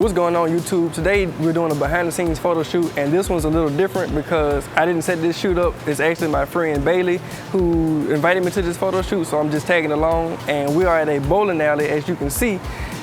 What's going on YouTube? Today we're doing a behind the scenes photo shoot, and this one's a little different because I didn't set this shoot up. It's actually my friend Bailey who invited me to this photo shoot, so I'm just tagging along. And we are at a bowling alley, as you can see,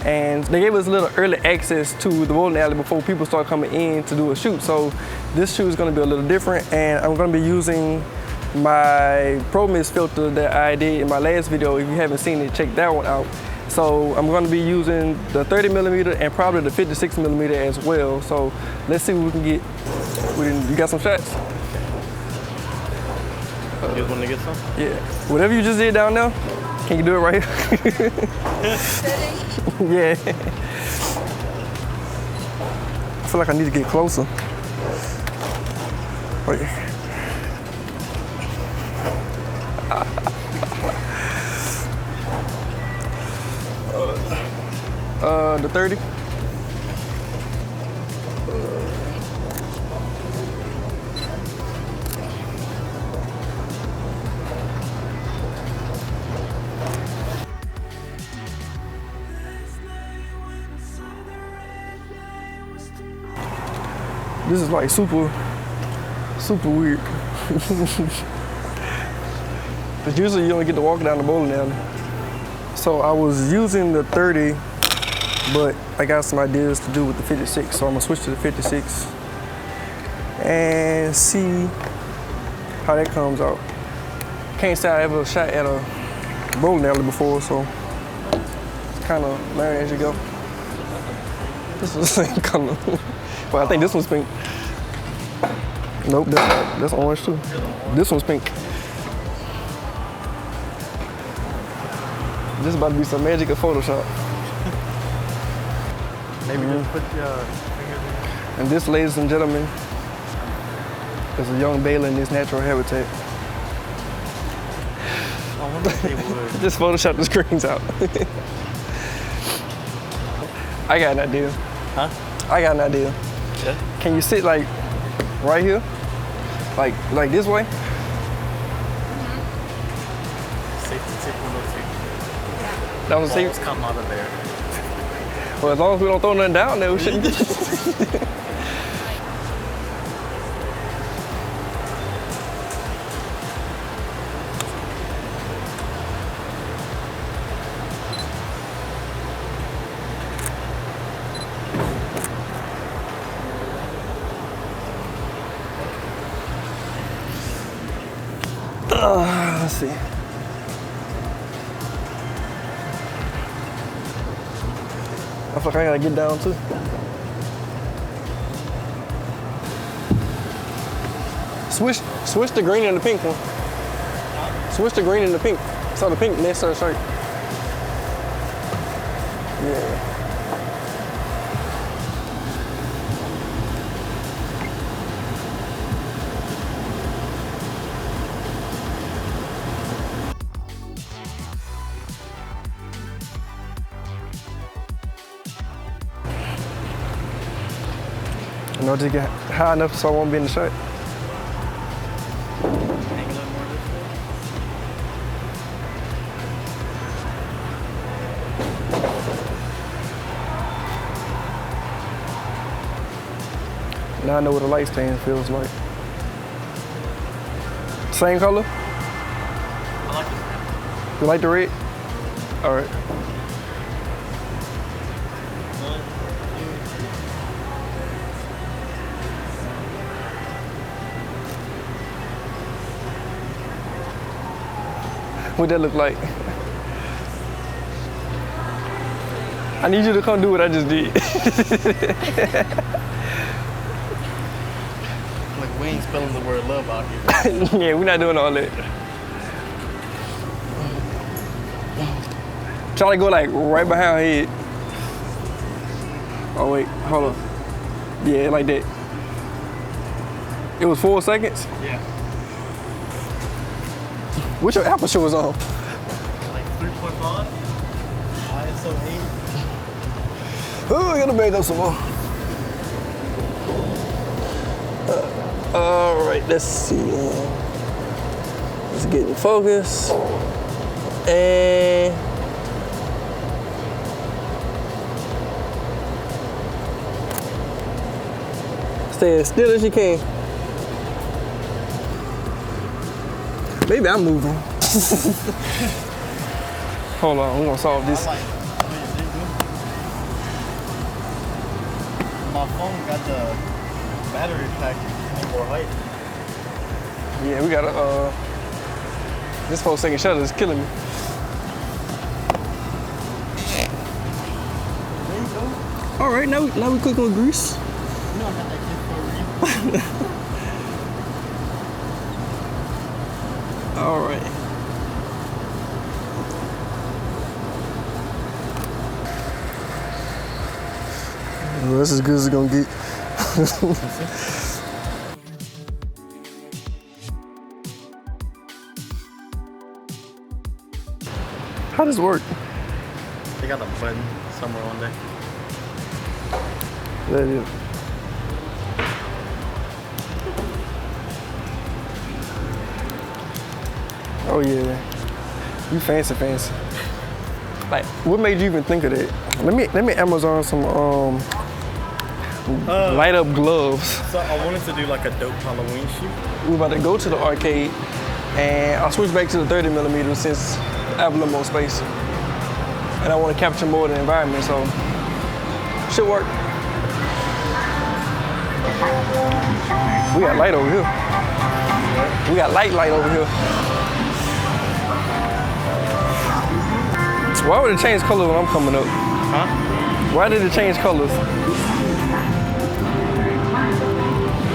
and they gave us a little early access to the bowling alley before people start coming in to do a shoot. So this shoot is going to be a little different, and I'm going to be using my Pro Mist filter that I did in my last video. If you haven't seen it, check that one out. So I'm going to be using the 30mm and probably the 56mm as well. So let's see what we can get. You got some shots? You want to get some? Yeah. Whatever you just did down there, can you do it right here? Yeah. I feel like I need to get closer. Wait. The 30. This is like super weird. But usually you only get to walk down the bowling alley. So I was using the 30, but I got some ideas to do with the 56, so I'm gonna switch to the 56 and see how that comes out. Can't say I ever shot at a bowling alley before, so it's kind of learn as you go. This is the same color. Well, I think this one's pink. Nope, that's orange too. This one's pink. This is about to be some magic of Photoshop. Maybe just put your fingers in. And this, ladies and gentlemen, is a young Bailey in his natural habitat. I wonder if they would. Just Photoshop the screens out. I got an idea. Huh? I got an idea. Yeah? Can you sit like right here? Like this way? Safety tip 102. That was Balls come out of there. Well, as long as we don't throw nothing down there, we shouldn't get let's see. I feel like I gotta get down too. Switch the green and the pink one. Switch the green and the pink. So the pink next to the shirt. Yeah. You know, just get high enough so I won't be in the shirt. Now I know what a light stand feels like. Same color? I like this. You like the red? All right. What that look like? I need you to come do what I just did. Like we ain't spelling the word love out here. Yeah, we're not doing all that. Try to go like right behind her head. Oh wait, hold on. Yeah, like that. It was 4 seconds? Yeah. What's your aperture was on? Like 3.5. ISO 8. Oh, I gotta make up some more. All right, let's see. Let's get in focus. And Stay as still as you can. Maybe I'm moving. Hold on, we're gonna solve this. My phone got the battery pack for height. Yeah, we gotta, this 4-second shutter is killing me. There you go. All right, now we cooking with grease. You know I got that kid for a reason. All right. Well, that's as good as it's gonna get. How does it work? They got a button somewhere on there. That is. Oh yeah, you fancy. Like, what made you even think of that? Let me Amazon some light up gloves. So I wanted to do like a dope Halloween shoot. We're about to go to the arcade, and I'll switch back to the 30mm since I have a little more space, and I want to capture more of the environment. So should work. We got light over here. We got light over here. Why would it change colors when I'm coming up? Huh? Why did it change colors?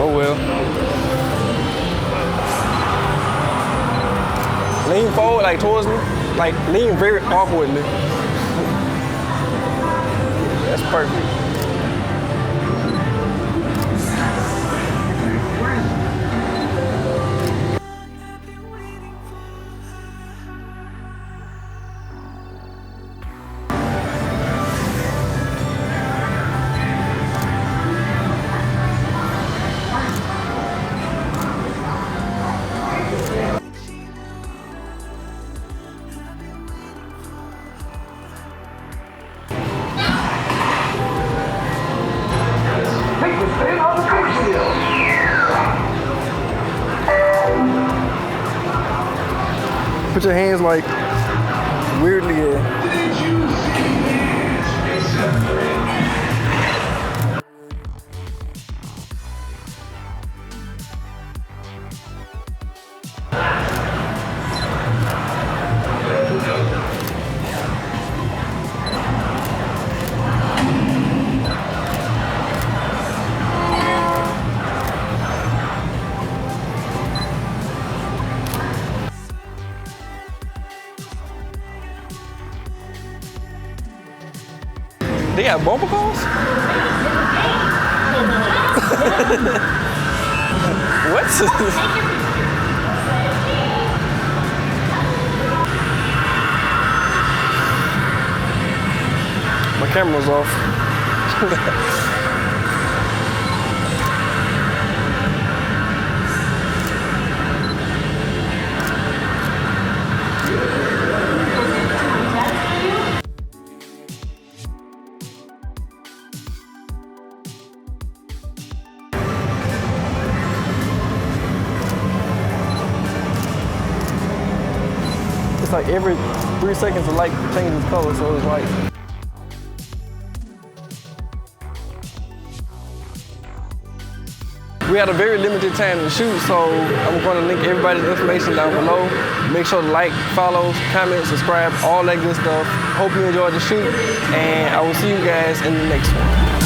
Oh well. Lean forward, like towards me. Like lean very awkwardly. That's perfect. Put your hands like weirdly in. They got bumper cars? What? My camera's off. It's like every 3 seconds the light changes color, so it's like. We had a very limited time to shoot, so I'm going to link everybody's information down below. Make sure to like, follow, comment, subscribe, all that good stuff. Hope you enjoyed the shoot, and I will see you guys in the next one.